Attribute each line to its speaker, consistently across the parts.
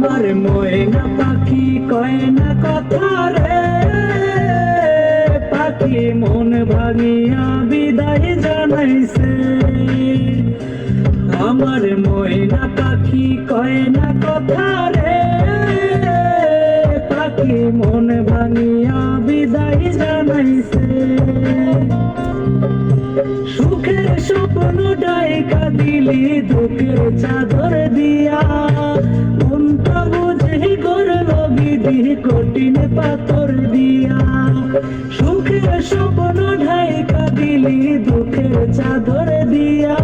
Speaker 1: আমার ময়না পাখি কয় না কথা রে, পাখি মন ভাঙিয়া বিদায় জানাইছে। আমার ময়না পাখি কয় না কথা রে, পাখি মন ভাঙিয়া বিদায় জানাইছে। সুখের স্বপ্ন ডাইকা দিলি দুঃখের চাদর দিয়া, মনটা বুঝে গড়ল বিধি কঠিন পাথর দিয়া। সুখের স্বপ্ন ঢাইকা দিলি দুঃখের চাদর দিয়া,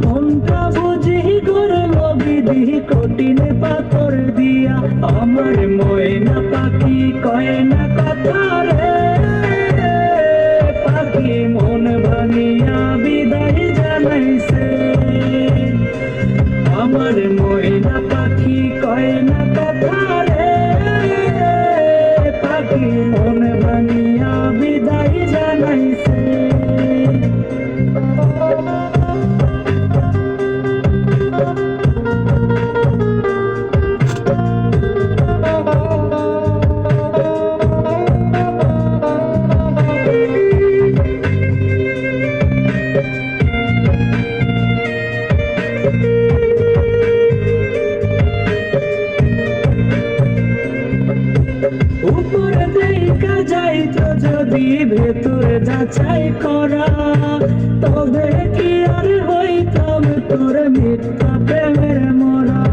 Speaker 1: মনটা বুঝে গড়ল বিধি কঠিন পাথর দিয়া। আমার ময়না পাখি কয় না কথা রে, পাখি মন ভাঙিয়া বিদায় জানাইছে। আমার ময়না পাখি কয় না কথা রে, পাখি মন ভাঙিয়া বিদায় জানাইছে। উপর দেখা যাইতো যদি ভেতর যাচাই করা, তবে কি আর হইতাম তোর মিথ্যা প্রেমের মরা।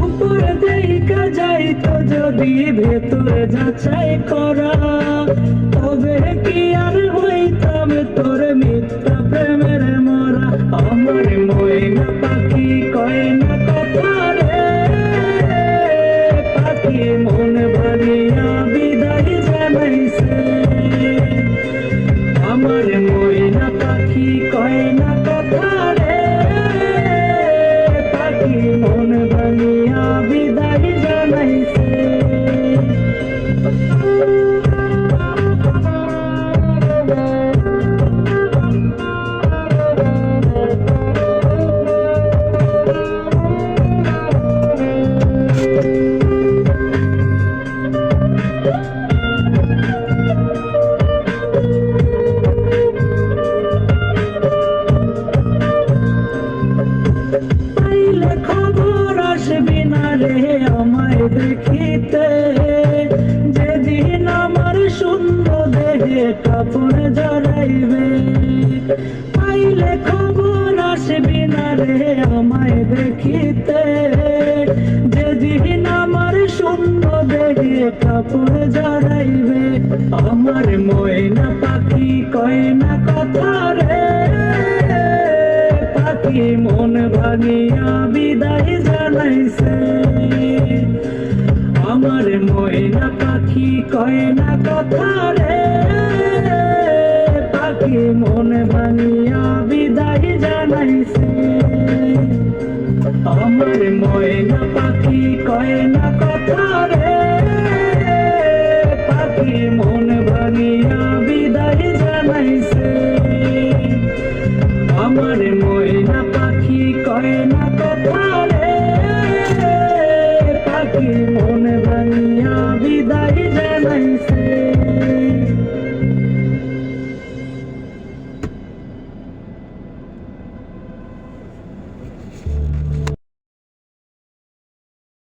Speaker 1: উপর দেখা যাইতো যদি ভেতর যাচাই করা, তবে কি আর হইতাম তোর মিথ্যা প্রেমের মরা। আমার ময়না পাখি কয় না কথা রে, পাখি মন ভাঙিয়া বিদায় জানাইছে। আমার ময়না পাখি কয় না কথা রে, পাখি মন ভাঙিয়া বিদায় জানাইছে। পাইলে খবর আসবি না রে আমায় দেখিতে, যেদিন আমার সুন্দর দেহে কাপড় জড়াইবে। পাইলে খবর আসবি না রে আমায় দেখিতে, যেদিন আমার সুন্দর দেহে কাপড় জড়াইবে। আমার ময়না পাখি কয় না কথা রে, পাখি মন ভাঙিয়া বিদায় জানাইছে। আমার ময়না পাখি কয় না কথা রে, পাখি মন ভাঙিয়া বিদায় জানাইছে। আমার ময়না পাখি কয় না কথা রে, পাখি মন ভাঙিয়া বিদায় জানাইছে। আমার ময়না পাখি কয় না কথা রে।